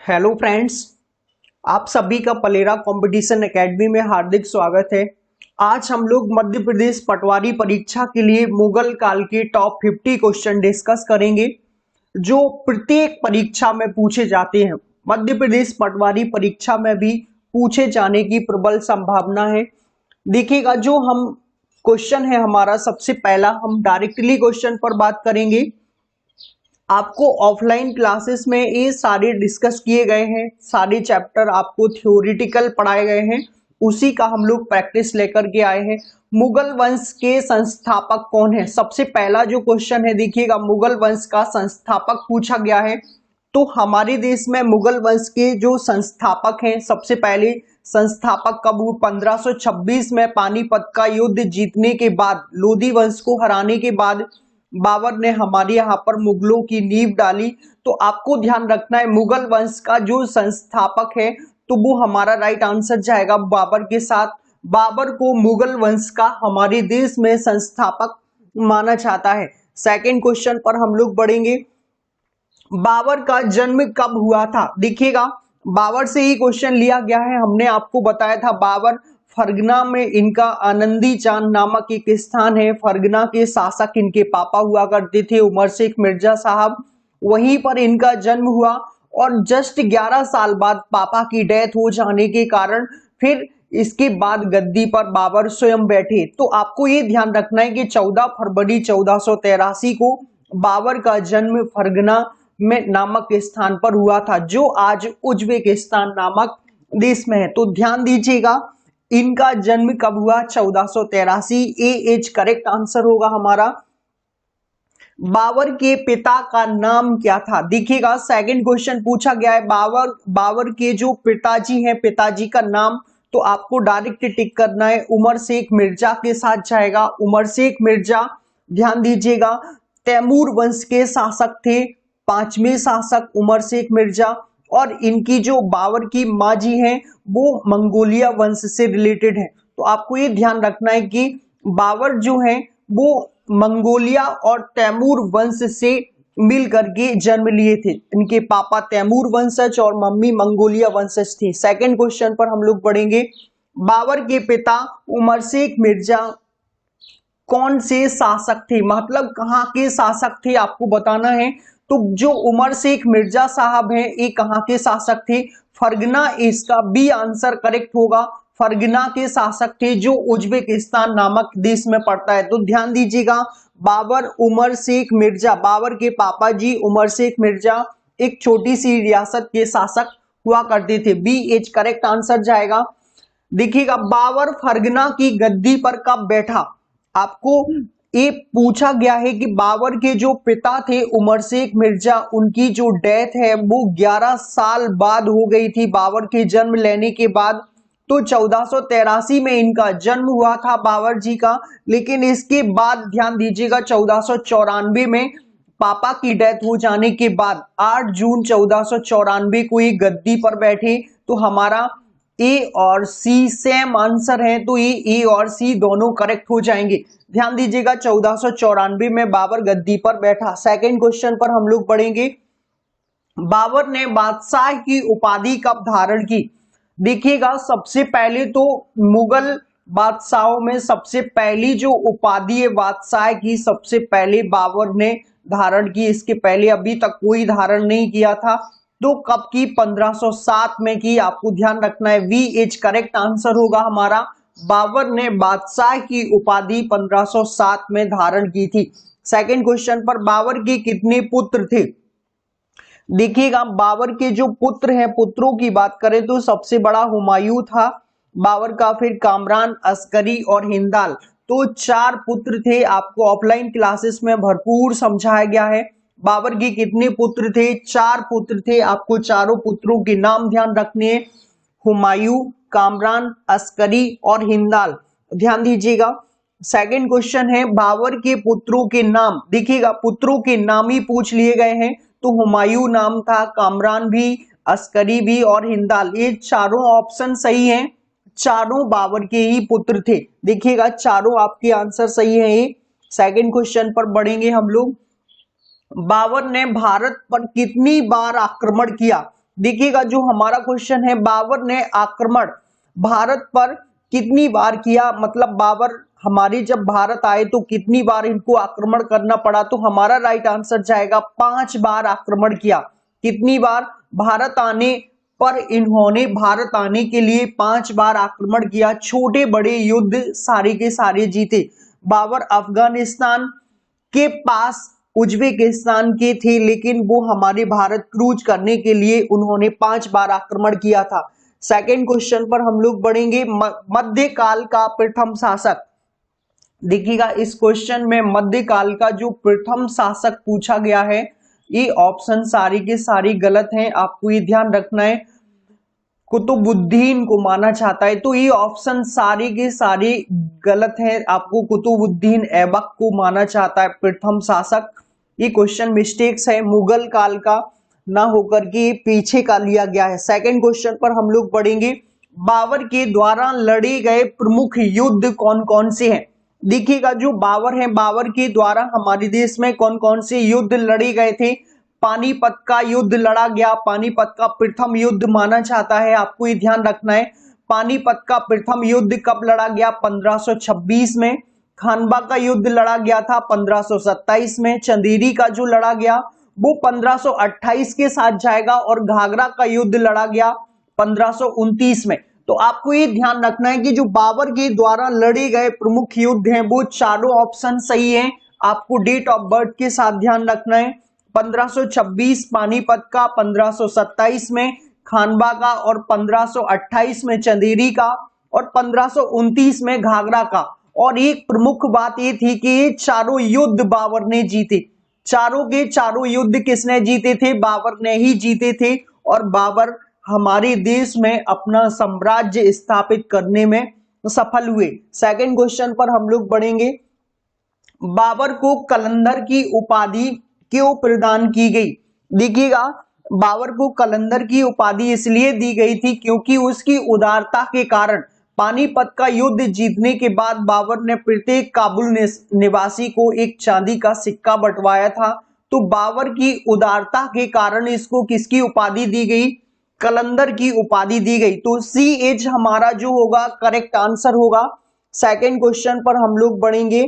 Hello friends, आप सभी का पलेरा कंपटीशन एकेडमी में हार्दिक स्वागत है। आज हम लोग मध्य प्रदेश पटवारी परीक्षा के लिए मुगल काल के टॉप 50 क्वेश्चन डिस्कस करेंगे जो प्रत्येक परीक्षा में पूछे जाते हैं। मध्य प्रदेश पटवारी परीक्षा में भी पूछे जाने की प्रबल संभावना है। देखिएगा, जो हम क्वेश्चन है हमारा सबसे पहला, हम डायरेक्टली क्वेश्चन पर बात करेंगे। आपको ऑफलाइन क्लासेस में ये सारे डिस्कस किए गए हैं, सारे चैप्टर आपको थ्योरेटिकल पढ़ाए गए हैं, उसी का हम लोग प्रैक्टिस लेकर के आए हैं। मुगल वंश के संस्थापक कौन है? सबसे पहला जो क्वेश्चन है, देखिएगा, मुगल वंश का संस्थापक पूछा गया है। तो हमारे देश में मुगल वंश के जो संस्थापक हैं, सबसे पहले संस्थापक कब हुए? 1526 में पानीपत का युद्ध जीतने के बाद, लोधी वंश को हराने के बाद बाबर ने हमारे यहाँ पर मुगलों की नींव डाली। तो आपको ध्यान रखना है, मुगल वंश का जो संस्थापक है तो वो हमारा राइट आंसर जाएगा बाबर के साथ। बाबर को मुगल वंश का हमारे देश में संस्थापक माना जाता है। सेकंड क्वेश्चन पर हम लोग बढ़ेंगे। बाबर का जन्म कब हुआ था? देखिएगा, बाबर से ही क्वेश्चन लिया गया है। हमने आपको बताया था बाबर फरगना में इनका आनंदी चांद नामक एक स्थान है। फरगना के शासक इनके पापा हुआ करते थे, उमर शेख मिर्जा साहब। वहीं पर इनका जन्म हुआ और जस्ट 11 साल बाद पापा की डेथ हो जाने के कारण फिर इसके बाद गद्दी पर बाबर स्वयं बैठे। तो आपको ये ध्यान रखना है कि 14 फरवरी 1483 को बाबर का जन्म फरगना में नामक स्थान पर हुआ था, जो आज उज्बेकिस्तान नामक देश में है। तो ध्यान दीजिएगा, इनका जन्म कब हुआ? 1483। ए एज करेक्ट आंसर होगा हमारा। बाबर के पिता का नाम क्या था? देखिएगा, सेकंड क्वेश्चन पूछा गया है, बाबर के जो पिताजी हैं, पिताजी का नाम। तो आपको डायरेक्ट टिक करना है, उमर शेख मिर्जा के साथ जाएगा। उमर शेख मिर्जा, ध्यान दीजिएगा, तैमूर वंश के शासक थे, 5वें शासक उमर शेख मिर्जा। और इनकी जो बाबर की माँ जी हैं वो मंगोलिया वंश से रिलेटेड है। तो आपको ये ध्यान रखना है कि बाबर जो है वो मंगोलिया और तैमूर वंश से मिल करके जन्म लिए थे। इनके पापा तैमूर वंशज और मम्मी मंगोलिया वंशज थी। सेकंड क्वेश्चन पर हम लोग पढ़ेंगे। बाबर के पिता उमर शेख मिर्जा कौन से शासक थे? मतलब कहाँ के शासक थे आपको बताना है। तो जो उमर शेख मिर्जा साहब हैं, ये कहाँ के शासक थे? फरगना, इसका बी आंसर करेक्ट होगा। फरगना के शासक थे, जो उज्बेकिस्तान नामक देश में पड़ता है। तो ध्यान दीजिएगा, बाबर उमर शेख मिर्जा, बाबर के पापा जी उमर शेख मिर्जा एक छोटी सी रियासत के शासक हुआ करते थे। बी एच करेक्ट आंसर जाएगा। देखिएगा, बाबर फरगना की गद्दी पर कब बैठा? आपको ये पूछा गया है कि बाबर के जो पिता थे उमर शेख मिर्जा, उनकी जो डेथ है वो 11 साल बाद हो गई थी बाबर के जन्म लेने के बाद। तो 1483 में इनका जन्म हुआ था बाबर जी का, लेकिन इसके बाद ध्यान दीजिएगा 1494 में पापा की डेथ हो जाने के बाद 8 जून 1494 को ये गद्दी पर बैठे। तो हमारा ए और सी सेम आंसर है, तो ये ए और सी दोनों करेक्ट हो जाएंगे। ध्यान दीजिएगा, 1494 में बाबर गद्दी पर बैठा। सेकंड क्वेश्चन पर हम लोग पढ़ेंगे। बाबर ने बादशाह की उपाधि कब धारण की? देखिएगा, सबसे पहले तो मुगल बादशाहों में सबसे पहली जो उपाधि है बादशाह की, सबसे पहले बाबर ने धारण की। इसके पहले अभी तक कोई धारण नहीं किया था। तो कब की? 1507 में की। आपको ध्यान रखना है, वी एच करेक्ट आंसर होगा हमारा। बाबर ने बादशाह की उपाधि 1507 में धारण की थी। सेकंड क्वेश्चन पर, बाबर के कितने पुत्र थे? देखिएगा, बाबर के जो पुत्र हैं, पुत्रों की बात करें तो सबसे बड़ा हुमायूं था बाबर का, फिर कामरान, अस्करी और हिंदाल। तो 4 पुत्र थे। आपको ऑफलाइन क्लासेस में भरपूर समझाया गया है। बाबर के कितने पुत्र थे? 4 पुत्र थे। आपको चारों पुत्रों के नाम ध्यान रखने हैं, हुमायूं, कामरान, अस्करी और हिंदाल। ध्यान दीजिएगा, सेकंड क्वेश्चन है, बाबर के पुत्रों के नाम। देखिएगा, पुत्रों के नाम ही पूछ लिए गए हैं। तो हुमायूं नाम था, कामरान भी, अस्करी भी और हिंदाल। ये चारों ऑप्शन सही हैं, चारों बाबर के ही पुत्र थे। देखिएगा, चारों आपके आंसर सही है। ये सेकंड क्वेश्चन पर बढ़ेंगे हम लोग। बाबर ने भारत पर कितनी बार आक्रमण किया? देखिएगा जो हमारा क्वेश्चन है, बाबर ने आक्रमण भारत पर कितनी बार किया, मतलब बाबर हमारी जब भारत आए तो कितनी बार इनको आक्रमण करना पड़ा, तो हमारा राइट आंसर जाएगा 5 बार आक्रमण किया। कितनी बार? भारत आने पर इन्होंने भारत आने के लिए 5 बार आक्रमण किया। छोटे बड़े युद्ध सारे के सारे जीते। बाबर अफगानिस्तान के पास उज्बेकिस्तान के थे, लेकिन वो हमारे भारत क्रूज करने के लिए उन्होंने 5 बार आक्रमण किया था। सेकंड क्वेश्चन पर हम लोग बढ़ेंगे, मध्यकाल का प्रथम शासक। देखिएगा इस क्वेश्चन में मध्यकाल का जो प्रथम शासक पूछा गया है, ये ऑप्शन सारी के सारी गलत हैं, आपको ये ध्यान रखना है। कुतुबुद्दीन को माना चाहता है, तो ये ऑप्शन सारी के सारी गलत है। आपको कुतुबुद्दीन ऐबक को माना चाहता है प्रथम शासक। ये क्वेश्चन मिस्टेक्स है, मुगल काल का ना होकर के पीछे का लिया गया है। सेकंड क्वेश्चन पर हम लोग पढ़ेंगे, बाबर के द्वारा लड़े गए प्रमुख युद्ध कौन कौन से हैं। देखिएगा जो बाबर है, बाबर के द्वारा हमारे देश में कौन कौन से युद्ध लड़े गए थे। पानीपत का युद्ध लड़ा गया, पानीपत का प्रथम युद्ध माना जाता है, आपको ये ध्यान रखना है। पानीपत का प्रथम युद्ध कब लड़ा गया? 1526 में। खानवा का युद्ध लड़ा गया था 1527 में। चंदेरी का जो लड़ा गया वो 1528 के साथ जाएगा, और घाघरा का युद्ध लड़ा गया 1529 में। तो आपको ये ध्यान रखना है कि जो बाबर के द्वारा लड़े गए प्रमुख युद्ध हैं वो चारों ऑप्शन सही हैं। आपको डेट ऑफ बर्थ के साथ ध्यान रखना है। 1526 पानीपत का, 1527 में खानवा का, और 1528 में चंदेरी का, और 1529 में घाघरा का। और एक प्रमुख बात ये थी कि ये चारों युद्ध बाबर ने जीते। चारों के चारों युद्ध किसने जीते थे? बाबर ने ही जीते थे। और बाबर हमारे देश में अपना साम्राज्य स्थापित करने में सफल हुए। सेकंड क्वेश्चन पर हम लोग बढ़ेंगे, बाबर को कलंदर की उपाधि क्यों प्रदान की गई। देखिएगा बाबर को कलंदर की उपाधि इसलिए दी गई थी क्योंकि उसकी उदारता के कारण पानीपत का युद्ध जीतने के बाद बाबर ने प्रत्येक काबुल निवासी को एक चांदी का सिक्का बंटवाया था। तो बाबर की उदारता के कारण इसको किसकी उपाधि दी गई? कलंदर की उपाधि दी गई। तो सी एच हमारा जो होगा करेक्ट आंसर होगा। सेकंड क्वेश्चन पर हम लोग बढ़ेंगे,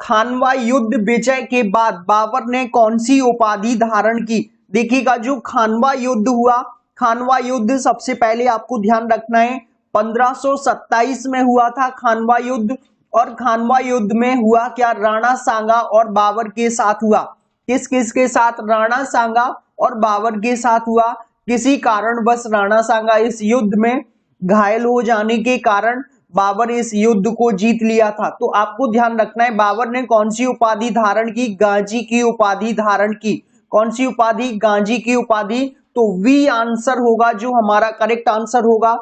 खानवा युद्ध विजय के बाद बाबर ने कौन सी उपाधि धारण की। देखिएगा जो खानवा युद्ध हुआ, खानवा युद्ध सबसे पहले आपको ध्यान रखना है 1527 में हुआ था खानवा युद्ध। और खानवा युद्ध में हुआ क्या? राणा सांगा और बाबर के साथ हुआ। किस किस के साथ? राणा सांगा और बाबर के साथ हुआ। किसी कारणवश राणा सांगा इस युद्ध में घायल हो जाने के कारण बाबर इस युद्ध को जीत लिया था। तो आपको ध्यान रखना है बाबर ने कौन सी उपाधि धारण की? गाजी की उपाधि धारण की। कौन सी उपाधि? गाजी की उपाधि। तो वी आंसर होगा जो हमारा करेक्ट आंसर होगा।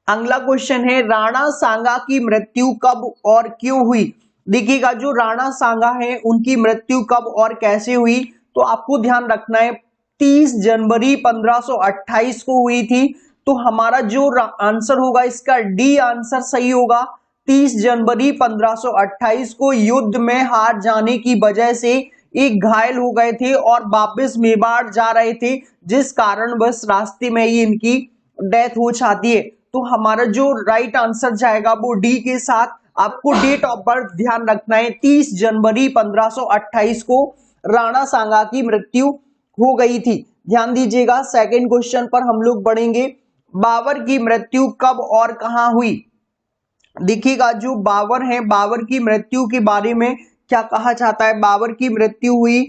अगला क्वेश्चन है, राणा सांगा की मृत्यु कब और क्यों हुई। देखिएगा जो राणा सांगा है उनकी मृत्यु कब और कैसे हुई, तो आपको ध्यान रखना है 30 जनवरी 1528 को हुई थी। तो हमारा जो आंसर होगा इसका डी आंसर सही होगा। 30 जनवरी 1528 को युद्ध में हार जाने की वजह से एक घायल हो गए थे और वापस मेवाड़ जा रहे थे, जिस कारण बस रास्ते में ही इनकी डेथ हो जाती है। तो हमारा जो राइट आंसर जाएगा वो डी के साथ। आपको डेट ऑफ बर्थ ध्यान रखना है, 30 जनवरी 1528 को राणा सांगा की मृत्यु हो गई थी। ध्यान दीजिएगा। सेकंड क्वेश्चन पर हम लोग बढ़ेंगे, बाबर की मृत्यु कब और कहां हुई। देखिएगा जो बाबर है, बाबर की मृत्यु के बारे में क्या कहा जाता है? बाबर की मृत्यु हुई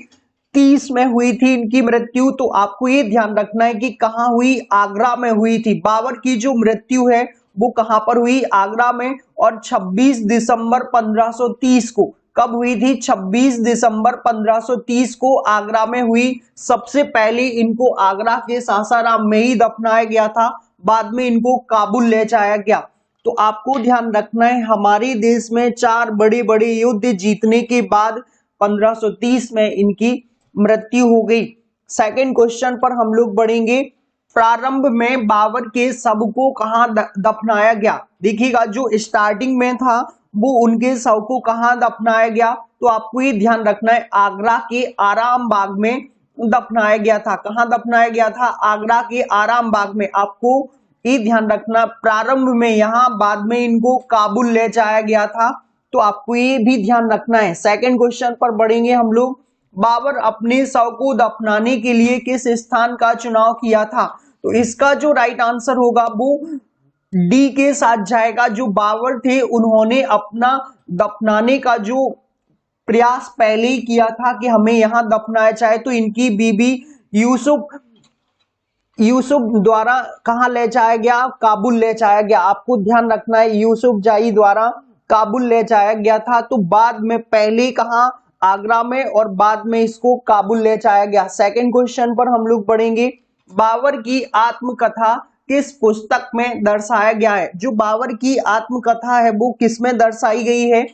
30 में हुई थी इनकी मृत्यु। तो आपको ये ध्यान रखना है कि कहां हुई? आगरा में हुई थी। बाबर की जो मृत्यु है वो कहां पर हुई? आगरा में। और 26 दिसंबर 1530 को, कब हुई थी? 26 दिसंबर 1530 को आगरा में हुई। सबसे पहले इनको आगरा के सासाराम में ही दफनाया गया था, बाद में इनको काबुल ले जाया गया। तो आपको ध्यान रखना है हमारे देश में 4 बड़े बड़े युद्ध जीतने के बाद 1530 में इनकी मृत्यु हो गई। सेकंड क्वेश्चन पर हम लोग बढ़ेंगे, प्रारंभ में बाबर के शव को कहां दफनाया गया। देखिएगा जो स्टार्टिंग में था वो उनके शव को कहां दफनाया गया, तो आपको ये ध्यान रखना है आगरा के आराम बाग में दफनाया गया था? कहां दफनाया गया था? आगरा के आराम बाग में। आपको ये ध्यान रखना, प्रारंभ में यहां, बाद में इनको काबुल ले जाया गया था, तो आपको ये भी ध्यान रखना है। सेकंड क्वेश्चन पर बढ़ेंगे हम लोग। बाबर अपने शव को दफनाने के लिए किस स्थान का चुनाव किया था? तो इसका जो राइट आंसर होगा वो डी के साथ जाएगा। जो बाबर थे उन्होंने अपना दफनाने का जो प्रयास पहले ही किया था कि हमें यहां दफनाया जाए, तो इनकी बीबी यूसुफ द्वारा कहां ले जाया गया? काबुल ले जाया गया। आपको ध्यान रखना है, यूसुफ जाई द्वारा काबुल ले जाया गया था। तो बाद में पहले कहां? आगरा में, और बाद में इसको काबुल ले जाया गया। सेकंड क्वेश्चन पर हम लोग बढ़ेंगे। बाबर की आत्मकथा किस पुस्तक में दर्शाया गया है? जो बाबर की आत्मकथा है वो किस में दर्शाई गई है?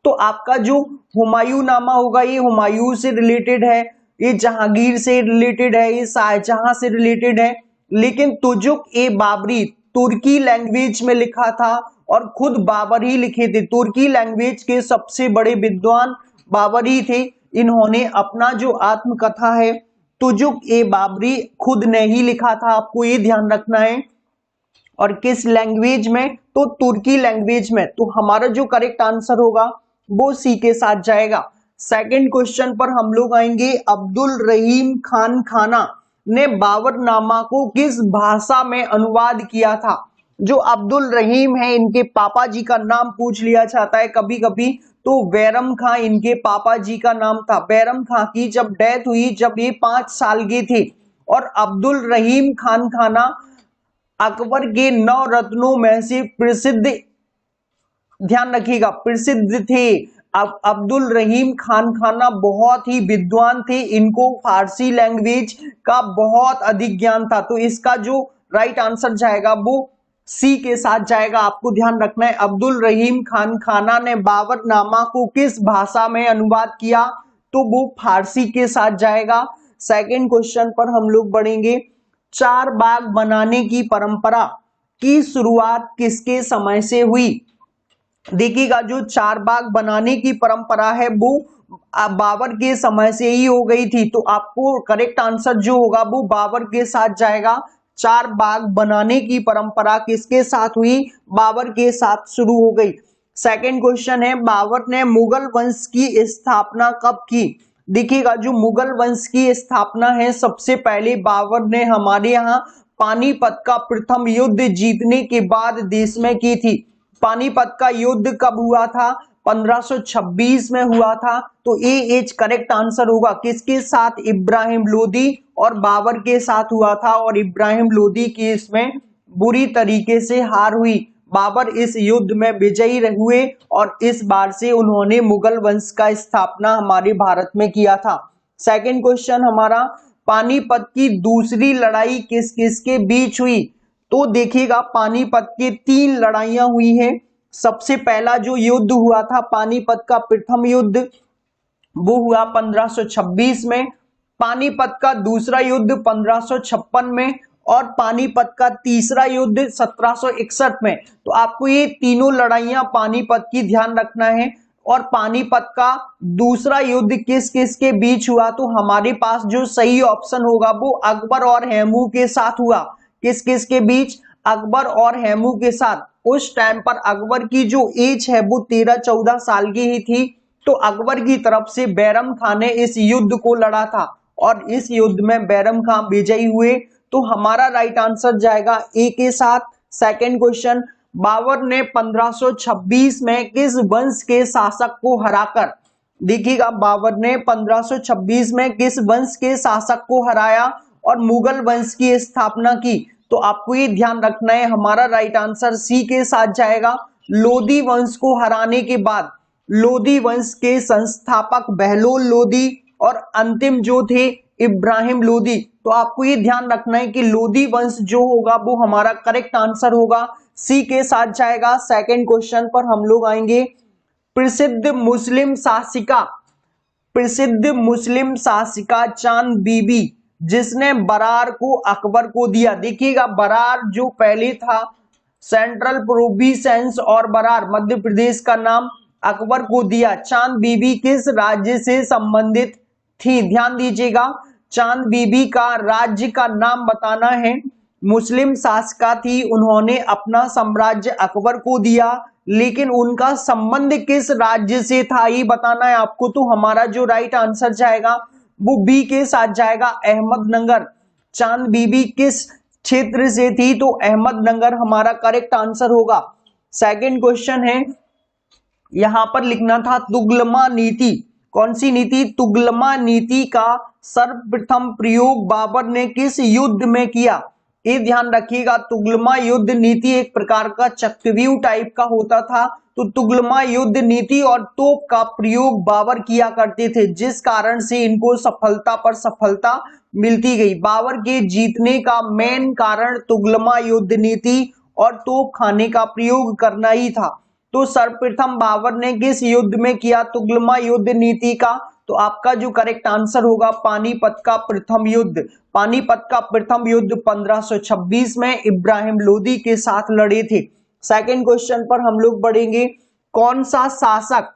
तो आपका जो हुमायूं नामा होगा, ये हुमायूं से रिलेटेड है, ये जहांगीर से रिलेटेड है, ये शाहजहां से रिलेटेड है। लेकिन तुजुक ए बाबरी तुर्की लैंग्वेज में लिखा था, और खुद बाबर ही लिखे थे। तुर्की लैंग्वेज के सबसे बड़े विद्वान बाबर ही थे। इन्होंने अपना जो आत्मकथा है तुजुक ए बाबरी खुद ने ही लिखा था, आपको ये ध्यान रखना है। और किस लैंग्वेज में? तो तुर्की लैंग्वेज में। तो हमारा जो करेक्ट आंसर होगा वो सी के साथ जाएगा। सेकंड क्वेश्चन पर हम लोग आएंगे। अब्दुल रहीम खान खाना ने बाबरनामा को किस भाषा में अनुवाद किया था? जो अब्दुल रहीम है, इनके पापा जी का नाम पूछ लिया जाता है कभी कभी, तो बैरम खां इनके पापा जी का नाम था। बैरम खां की जब डेथ हुई, जब ये 5 साल के थे, और अब्दुल रहीम खान खाना अकबर के 9 रत्नों में से प्रसिद्ध, ध्यान रखिएगा, प्रसिद्ध थे। अब अब्दुल रहीम खान खाना बहुत ही विद्वान थे, इनको फारसी लैंग्वेज का बहुत अधिक ज्ञान था। तो इसका जो राइट आंसर जाएगा वो सी के साथ जाएगा। आपको ध्यान रखना है, अब्दुल रहीम खान खाना ने बाबरनामा को किस भाषा में अनुवाद किया? तो वो फारसी के साथ जाएगा। सेकंड क्वेश्चन पर हम लोग बढ़ेंगे। चार बाग बनाने की परंपरा की शुरुआत किसके समय से हुई? देखिएगा, जो चार बाग बनाने की परंपरा है वो बाबर के समय से ही हो गई थी। तो आपको करेक्ट आंसर जो होगा वो बाबर के साथ जाएगा। चार बाग बनाने की परंपरा किसके साथ हुई? बाबर के साथ शुरू हो गई। सेकंड क्वेश्चन है, बाबर ने मुगल वंश की स्थापना कब की? देखिएगा, जो मुगल वंश की स्थापना है सबसे पहले बाबर ने हमारे यहाँ पानीपत का प्रथम युद्ध जीतने के बाद देश में की थी। पानीपत का युद्ध कब हुआ था? 1526 में हुआ था। तो ए एच करेक्ट आंसर होगा। किसके साथ? इब्राहिम लोदी और बाबर के साथ हुआ था, और इब्राहिम लोदी की इसमें बुरी तरीके से हार हुई। बाबर इस युद्ध में विजयी हुए, और इस बार से उन्होंने मुगल वंश का स्थापना हमारे भारत में किया था। सेकंड क्वेश्चन हमारा, पानीपत की दूसरी लड़ाई किस किस के बीच हुई? तो देखिएगा, पानीपत के 3 लड़ाइयां हुई हैं। सबसे पहला जो युद्ध हुआ था पानीपत का प्रथम युद्ध, वो हुआ 1526 में। पानीपत का दूसरा युद्ध 1556 में, और पानीपत का तीसरा युद्ध 1761 में। तो आपको ये तीनों लड़ाइयां पानीपत की ध्यान रखना है। और पानीपत का दूसरा युद्ध किस किस के बीच हुआ? तो हमारे पास जो सही ऑप्शन होगा वो अकबर और हैमू के साथ हुआ। किस किस के बीच? अकबर और हैमू के साथ। उस टाइम पर अकबर की जो एज है वो 13-14 साल की ही थी। तो अकबर की तरफ से बैरम खान ने इस युद्ध को लड़ा था, और इस युद्ध में बैरम खान विजयी हुए। तो हमारा राइट आंसर जाएगा ए के साथ। सेकंड क्वेश्चन, बाबर ने 1526 में किस वंश के शासक को हराकर? देखिएगा, बाबर ने 1526 में किस वंश के शासक को हराया और मुगल वंश की स्थापना की? तो आपको ये ध्यान रखना है, हमारा राइट आंसर सी के साथ जाएगा। लोदी वंश को हराने के बाद लोदी वंश के संस्थापक बहलोल लोदी और अंतिम जो थे इब्राहिम लोदी। तो आपको ये ध्यान रखना है कि लोदी वंश जो होगा वो हमारा करेक्ट आंसर होगा, सी के साथ जाएगा। सेकंड क्वेश्चन पर हम लोग आएंगे। प्रसिद्ध मुस्लिम शासिका चांद बीबी जिसने बरार को अकबर को दिया। देखिएगा, बरार जो पहले था सेंट्रल प्रोविंस और बरार मध्य प्रदेश का नाम अकबर को दिया। चांद बीबी किस राज्य से संबंधित थी? ध्यान दीजिएगा, चांद बीबी का राज्य का नाम बताना है। मुस्लिम शासका थी, उन्होंने अपना साम्राज्य अकबर को दिया, लेकिन उनका संबंध किस राज्य से था ये बताना है आपको। तो हमारा जो राइट आंसर जाएगा वो बी के साथ जाएगा, अहमदनगर। चांद बीबी किस क्षेत्र से थी, तो अहमदनगर हमारा करेक्ट आंसर होगा। सेकंड क्वेश्चन है, यहां पर लिखना था तुगलमा नीति। कौन सी नीति? तुगलमा नीति का सर्वप्रथम प्रयोग बाबर ने किस युद्ध में किया? ये ध्यान रखिएगा, तुगलमा युद्ध नीति एक प्रकार का चक्रव्यूह टाइप का होता था। तो तुगलमा युद्ध नीति और तोप का प्रयोग बाबर किया करते थे, जिस कारण से इनको सफलता पर सफलता मिलती गई। बाबर के जीतने का मेन कारण तुगलमा युद्ध नीति और तोप खाने का प्रयोग करना ही था। तो सर्वप्रथम बाबर ने किस युद्ध में किया तुगलमा युद्ध नीति का? तो आपका जो करेक्ट आंसर होगा पानीपत का प्रथम युद्ध। पानीपत का प्रथम युद्ध 1526 में इब्राहिम लोदी के साथ लड़े थे। सेकंड क्वेश्चन पर हम लोग बढ़ेंगे, कौन सा शासक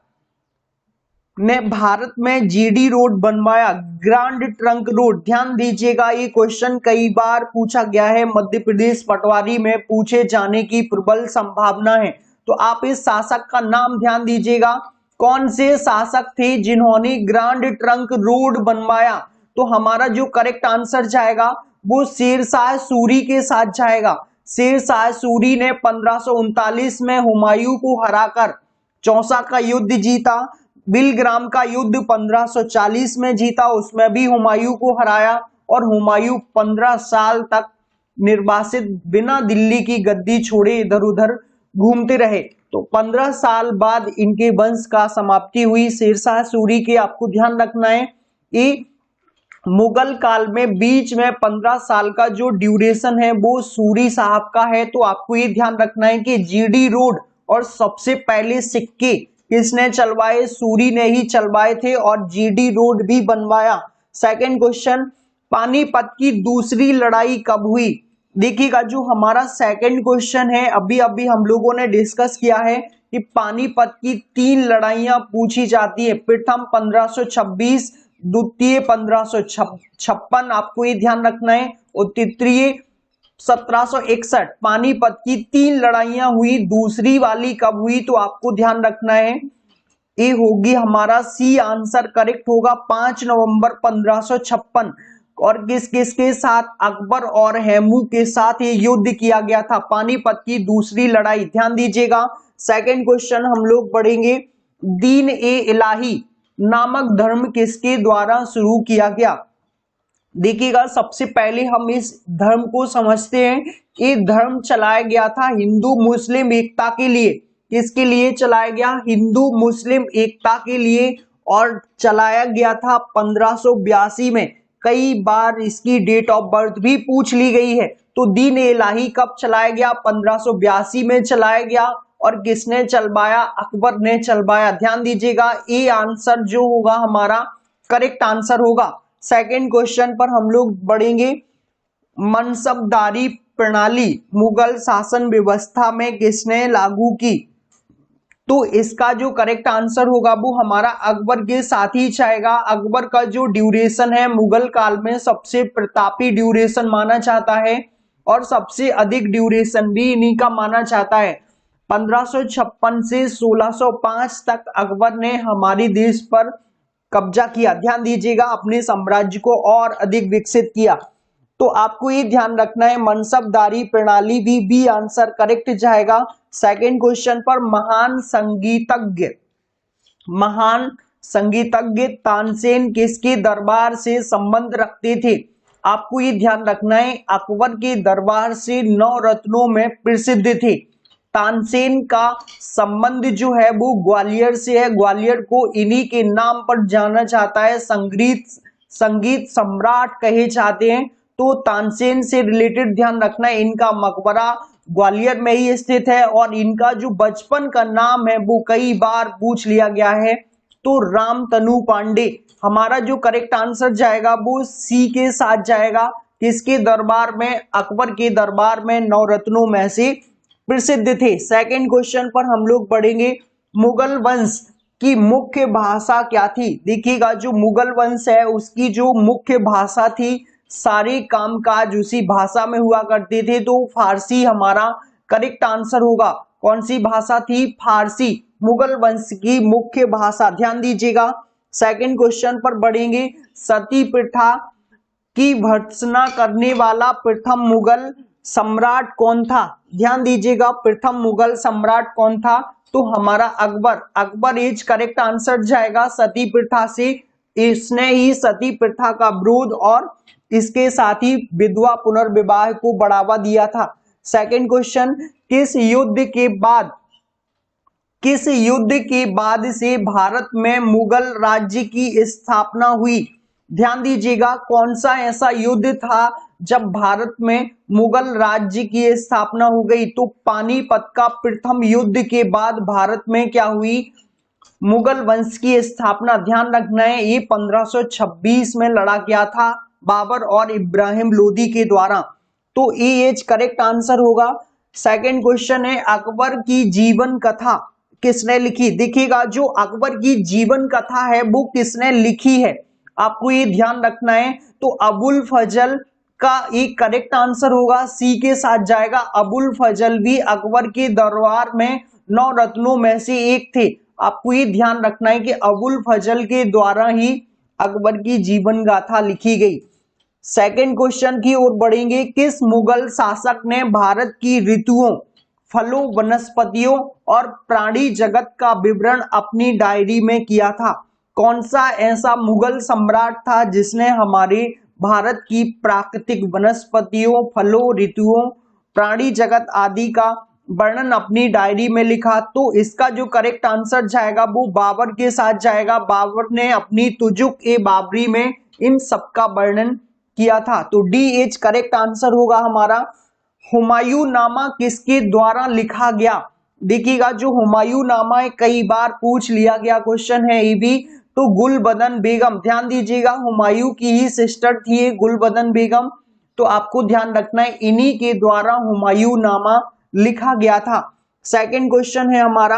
ने भारत में जीडी रोड बनवाया? Grand trunk road. ध्यान दीजिएगा, ये क्वेश्चन कई बार पूछा गया है, मध्य प्रदेश पटवारी में पूछे जाने की प्रबल संभावना है। तो आप इस शासक का नाम ध्यान दीजिएगा, कौन से शासक थे जिन्होंने ग्रांड ट्रंक रोड बनवाया? तो हमारा जो करेक्ट आंसर जाएगा वो शेरशाह सूरी के साथ जाएगा। शेरशाह सूरी ने 1539 में हुमायूं को हराकर चौसा का युद्ध जीता। बिलग्राम का युद्ध 1540 में जीता, उसमें भी हुमायूं को हराया और हुमायूं 15 साल तक निर्वासित बिना दिल्ली की गद्दी छोड़े इधर उधर घूमते रहे। तो 15 साल बाद इनके वंश का समाप्ति हुई शेरशाह सूरी के। आपको ध्यान रखना है, ये मुगल काल में बीच में 15 साल का जो ड्यूरेशन है वो सूरी साहब का है। तो आपको ये ध्यान रखना है कि जीडी रोड और सबसे पहले सिक्के किसने चलवाए? सूरी ने ही चलवाए थे और जीडी रोड भी बनवाया। सेकंड क्वेश्चन, पानीपत की दूसरी लड़ाई कब हुई? देखिएगा, जो हमारा सेकंड क्वेश्चन है अभी अभी हम लोगों ने डिस्कस किया है कि पानीपत की 3 लड़ाइयां पूछी जाती है। प्रथम 1526, द्वितीय 1556, आपको ये ध्यान रखना है, और तृतीय 1761। पानीपत की 3 लड़ाइयां हुई, दूसरी वाली कब हुई? तो आपको ध्यान रखना है, ये होगी हमारा सी आंसर करेक्ट होगा 5 नवंबर 1556। और किस किस के साथ? अकबर और हेमू के साथ ये युद्ध किया गया था, पानीपत की दूसरी लड़ाई। ध्यान दीजिएगा। सेकंड क्वेश्चन हम लोग पढ़ेंगे, दीन ए इलाही नामक धर्म किसके द्वारा शुरू किया गया? देखिएगा, सबसे पहले हम इस धर्म को समझते हैं। ये धर्म चलाया गया था हिंदू मुस्लिम एकता के लिए। किसके लिए चलाया गया? हिंदू मुस्लिम एकता के लिए, और चलाया गया था 1582 में। कई बार इसकी डेट ऑफ बर्थ भी पूछ ली गई है। तो दीन ए इलाही कब चलाया गया? 1582 में चलाया गया। और किसने चलवाया? अकबर ने चलवाया। ध्यान दीजिएगा, ये आंसर जो होगा हमारा करेक्ट आंसर होगा। सेकंड क्वेश्चन पर हम लोग बढ़ेंगे, मनसबदारी प्रणाली मुगल शासन व्यवस्था में किसने लागू की? तो इसका जो करेक्ट आंसर होगा वो हमारा अकबर के साथ ही जाएगा। अकबर का जो ड्यूरेशन है मुगल काल में सबसे प्रतापी ड्यूरेशन माना जाता है, और सबसे अधिक ड्यूरेशन भी इन्हीं का माना जाता है। 1556 से 1605 तक अकबर ने हमारे देश पर कब्जा किया। ध्यान दीजिएगा, अपने साम्राज्य को और अधिक विकसित किया। तो आपको ये ध्यान रखना है, मनसबदारी प्रणाली भी बी आंसर करेक्ट जाएगा। सेकंड क्वेश्चन पर, महान संगीतज्ञ तानसेन किसके दरबार से संबंध रखते थे? आपको ये ध्यान रखना है, अकबर के दरबार से 9 रत्नों में प्रसिद्ध थे। तानसेन का संबंध जो है वो ग्वालियर से है। ग्वालियर को इन्हीं के नाम पर जाना जाता है, संगीत सम्राट कहे जाते हैं। तो तानसेन से रिलेटेड ध्यान रखना है, इनका मकबरा ग्वालियर में ही स्थित है, और इनका जो बचपन का नाम है वो कई बार पूछ लिया गया है। तो रामतनु पांडे हमारा जो करेक्ट आंसर जाएगा वो सी के साथ जाएगा। किसके दरबार में? अकबर के दरबार में 9 रत्नों में से प्रसिद्ध थे। सेकंड क्वेश्चन पर हम लोग पढ़ेंगे, मुगल वंश की मुख्य भाषा क्या थी? देखिएगा जो मुगल वंश है उसकी जो मुख्य भाषा थी, सारे कामकाज उसी भाषा में हुआ करते थे, तो फारसी हमारा करेक्ट आंसर होगा। कौन सी भाषा थी? फारसी मुगल वंश की मुख्य भाषा। ध्यान दीजिएगा। सेकंड क्वेश्चन पर बढ़ेंगे। सती प्रथा की भर्त्सना करने वाला प्रथम मुगल सम्राट कौन था? ध्यान दीजिएगा, प्रथम मुगल सम्राट कौन था? तो हमारा Akbar. Akbar is correct answer जाएगा सती प्रथा से। इसने ही सती प्रथा का विरोध और इसके साथ ही विधवा पुनर्विवाह को बढ़ावा दिया था। सेकंड क्वेश्चन, किस युद्ध के बाद से भारत में मुगल राज्य की स्थापना हुई? ध्यान दीजिएगा, कौन सा ऐसा युद्ध था जब भारत में मुगल राज्य की स्थापना हो गई? तो पानीपत का प्रथम युद्ध के बाद भारत में क्या हुई? मुगल वंश की स्थापना। ध्यान रखना है, ये 1526 में लड़ा गया था बाबर और इब्राहिम लोदी के द्वारा। तो ये करेक्ट आंसर होगा। सेकंड क्वेश्चन है, अकबर की जीवन कथा किसने लिखी? देखिएगा जो अकबर की जीवन कथा है वो किसने लिखी है, आपको ये ध्यान रखना है। तो अबुल फजल का एक करेक्ट आंसर होगा, सी के साथ जाएगा। अबुल फजल भी अकबर के दरबार में 9 रत्नों में से एक थे। आपको ये ध्यान रखना है कि अबुल फजल के द्वारा ही अकबर की जीवन गाथा लिखी गई। सेकंड क्वेश्चन की ओर बढ़ेंगे। किस मुगल शासक ने भारत की ऋतुओं, फलों, वनस्पतियों और प्राणी जगत का विवरण अपनी डायरी में किया था? कौन सा ऐसा मुगल सम्राट था जिसने हमारे भारत की प्राकृतिक वनस्पतियों, फलों, ऋतुओं, प्राणी जगत आदि का वर्णन अपनी डायरी में लिखा? तो इसका जो करेक्ट आंसर जाएगा वो बाबर के साथ जाएगा। बाबर ने अपनी तुजुक-ए-बाबरी में इन सबका वर्णन किया था। तो डी एच करेक्ट आंसर होगा हमारा। हुमायूं नामा किसके द्वारा लिखा गया? देखिएगा जो हुमायूं नामा है कई बार पूछ लिया गया क्वेश्चन है ये भी। तो गुलबदन बेगम, ध्यान दीजिएगा हुमायूं की ही सिस्टर थी गुलबदन बेगम। तो आपको ध्यान रखना है इन्हीं के द्वारा हुमायूं नामा लिखा गया था। सेकंड क्वेश्चन है हमारा,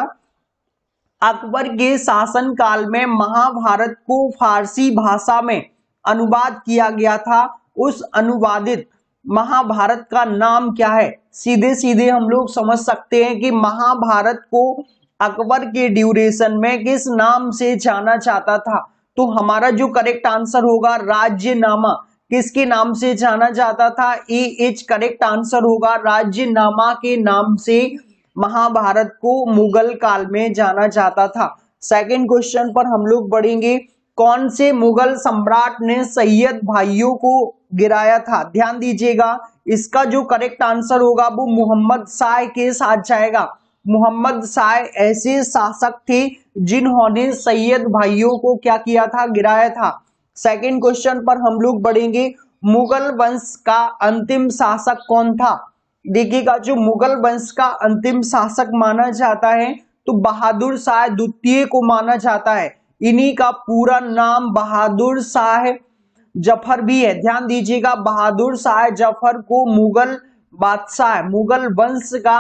अकबर के शासन काल में महाभारत को फारसी भाषा में अनुवाद किया गया था, उस अनुवादित महाभारत का नाम क्या है? सीधे सीधे हम लोग समझ सकते हैं कि महाभारत को अकबर के ड्यूरेशन में किस नाम से जाना जाता था? तो हमारा जो करेक्ट आंसर होगा राज्यनामा। किसके नाम से जाना जाता था? ए एच करेक्ट आंसर होगा, राज्यनामा के नाम से महाभारत को मुगल काल में जाना जाता था। सेकंड क्वेश्चन पर हम लोग बढ़ेंगे। कौन से मुगल सम्राट ने सैयद भाइयों को गिराया था? ध्यान दीजिएगा, इसका जो करेक्ट आंसर होगा वो मोहम्मद शाह के साथ जाएगा। मोहम्मद शाह ऐसे शासक थे जिन्होंने सैयद भाइयों को क्या किया था? गिराया था। सेकंड क्वेश्चन पर हम लोग बढ़ेंगे। मुगल वंश का अंतिम शासक कौन था? देखिएगा जो मुगल वंश का अंतिम शासक माना जाता है तो बहादुर शाह द्वितीय को माना जाता है। इन्हीं का पूरा नाम बहादुर शाह जफर भी है। ध्यान दीजिएगा, बहादुर शाह जफर को मुगल बादशाह, मुगल वंश का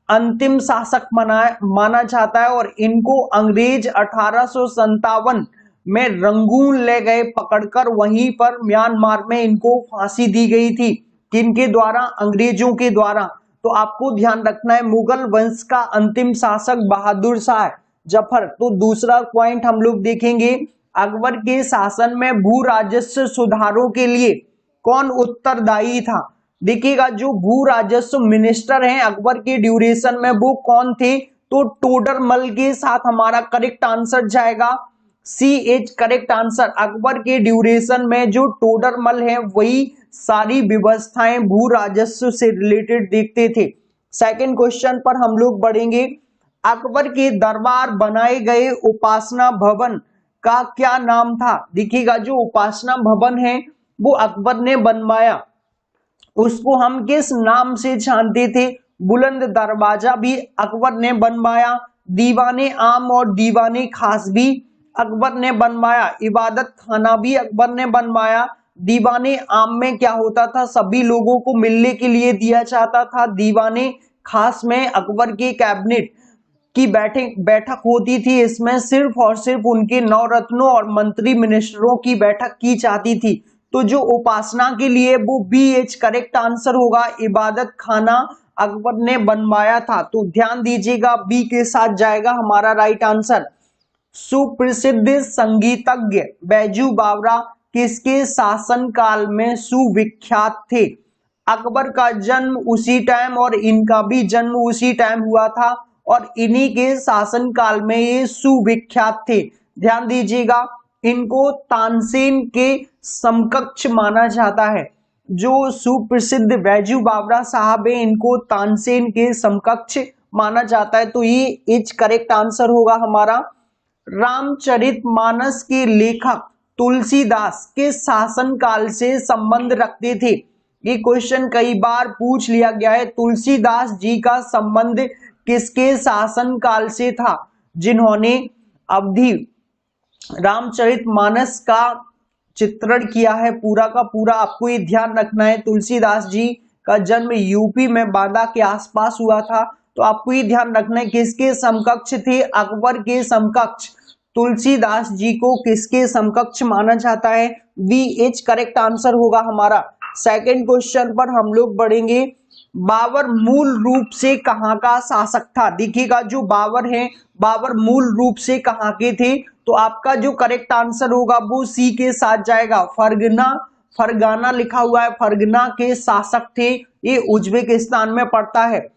अंतिम शासक माना जाता है और इनको अंग्रेज 1857 में रंगून ले गए पकड़कर, वहीं पर म्यांमार में इनको फांसी दी गई थी। किनके द्वारा? अंग्रेजों के द्वारा। तो आपको ध्यान रखना है मुगल वंश का अंतिम शासक बहादुर शाह जफर। तो दूसरा पॉइंट हम लोग देखेंगे, अकबर के शासन में भू राजस्व सुधारों के लिए कौन उत्तरदायी था? देखिएगा जो भू राजस्व मिनिस्टर हैं अकबर के ड्यूरेशन में वो कौन थे? तो टोडरमल के साथ हमारा करेक्ट आंसर जाएगा, C H correct answer. Akbar के ड्यूरेशन में जो टोडरमल है वही सारी व्यवस्थाएं भू राजस्व से रिलेटेड देखते थे। सेकंड क्वेश्चन पर हम लोग बढ़ेंगे। अकबर के दरबार बनाए गए उपासना भवन का क्या नाम था? देखिएगा जो उपासना भवन है वो अकबर ने बनवाया, उसको हम किस नाम से जानते थे? बुलंद दरवाजा भी अकबर ने बनवाया, दीवाने आम और दीवाने खास भी अकबर ने बनवाया, इबादत खाना भी अकबर ने बनवाया। दीवाने आम में क्या होता था? सभी लोगों को मिलने के लिए दिया जाता था। दीवाने खास में अकबर के कैबिनेट की बैठक होती थी। इसमें सिर्फ और सिर्फ उनके नवरत्नों और मंत्री मिनिस्टरों की बैठक की जाती थी। तो जो उपासना के लिए वो BH करेक्ट आंसर होगा। इबादत खाना अकबर ने बनवाया था, तो ध्यान दीजिएगा बी के साथ जाएगा हमारा राइट आंसर। सुप्रसिद्ध संगीतज्ञ बैजू बावरा किसके शासनकाल में सुविख्यात थे? अकबर का जन्म उसी टाइम और इनका भी जन्म उसी टाइम हुआ था और इन्हीं के शासनकाल में ये सुविख्यात थे। ध्यान दीजिएगा, इनको तानसेन के समकक्ष माना जाता है। जो सुप्रसिद्ध बैजू बावरा साहब है, इनको तानसेन के समकक्ष माना जाता है। तो ये इज करेक्ट आंसर होगा हमारा। रामचरितमानस के लेखक तुलसीदास के शासनकाल से संबंध रखते थे। ये क्वेश्चन कई बार पूछ लिया गया है। तुलसीदास जी का संबंध किसके शासनकाल से था? जिन्होंने अवधि रामचरितमानस का चित्रण किया है पूरा का पूरा। आपको ये ध्यान रखना है, तुलसीदास जी का जन्म यूपी में बांदा के आसपास हुआ था। तो आपको ये ध्यान रखना है किसके समकक्ष थे? अकबर के समकक्ष। तुलसीदास जी को किसके समकक्ष माना जाता है? VH करेक्ट आंसर होगा हमारा। सेकंड क्वेश्चन पर हम लोग बढ़ेंगे। बाबर मूल रूप से कहाँ का शासक था? देखिएगा, जो बाबर है, बाबर मूल रूप से कहाँ के थे? तो आपका जो करेक्ट आंसर होगा वो सी के साथ जाएगा। फरगाना लिखा हुआ है, फरगना के शासक थे। ये उज्बेकिस्तान में पड़ता है।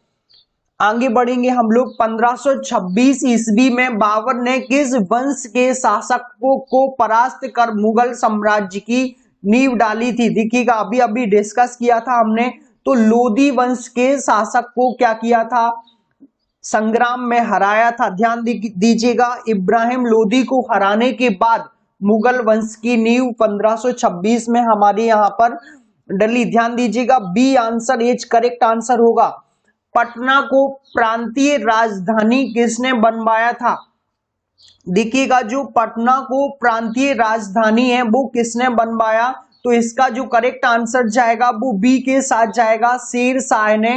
आगे बढ़ेंगे हम लोग। 1526 ईस्वी में बाबर ने किस वंश के शासकों को परास्त कर मुगल साम्राज्य की नींव डाली थी? देखिएगा, अभी अभी डिस्कस किया था हमने। तो लोदी वंश के शासक को क्या किया था? संग्राम में हराया था। ध्यान दीजिएगा, इब्राहिम लोदी को हराने के बाद मुगल वंश की नींव 1526 में हमारे यहाँ पर डली। ध्यान दीजिएगा, B answer is correct answer होगा। पटना को प्रांतीय राजधानी किसने बनवाया था? देखिएगा, जो पटना को प्रांतीय राजधानी है वो किसने बनवाया? तो इसका जो करेक्ट आंसर जाएगा वो बी के साथ जाएगा। शेर शाह ने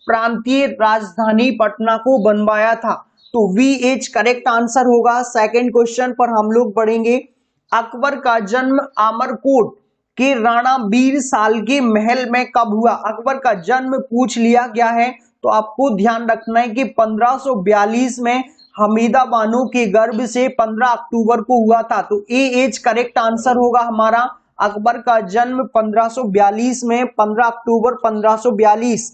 प्रांतीय राजधानी पटना को बनवाया था। तो VH करेक्ट आंसर होगा। सेकंड क्वेश्चन पर हम लोग बढ़ेंगे। अकबर का जन्म अमरकोट के राणा बीर साल के महल में कब हुआ? अकबर का जन्म पूछ लिया गया है। तो आपको ध्यान रखना है कि 1542 में हमीदा बानो के गर्भ से 15 अक्टूबर को हुआ था। तो AH करेक्ट आंसर होगा हमारा। अकबर का जन्म 1542 में, 15 अक्टूबर 1542।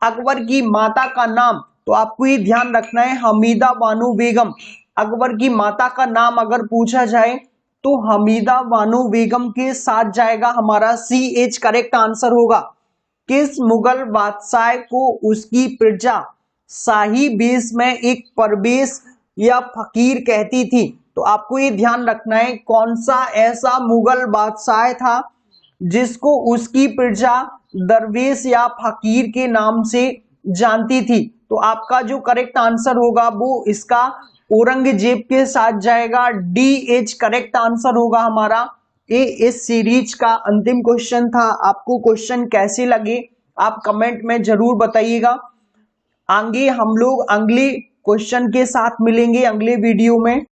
अकबर की माता का नाम, तो आपको ये ध्यान रखना है, हमीदा बानो बेगम। अकबर की माता का नाम अगर पूछा जाए तो हमीदा बानो बेगम के साथ जाएगा हमारा। CH करेक्ट आंसर होगा। किस मुगल बादशाह को उसकी प्रजा शाही बेस में एक परवेश या फकीर कहती थी? तो आपको ये ध्यान रखना है, कौन सा ऐसा मुगल बादशाह था जिसको उसकी प्रजा दरवेश या फकीर के नाम से जानती थी? तो आपका जो करेक्ट आंसर होगा वो इसका औरंगजेब के साथ जाएगा। DH करेक्ट आंसर होगा हमारा। ये इस सीरीज का अंतिम क्वेश्चन था। आपको क्वेश्चन कैसे लगे आप कमेंट में जरूर बताइएगा। आगे हम लोग अगले क्वेश्चन के साथ मिलेंगे अगले वीडियो में।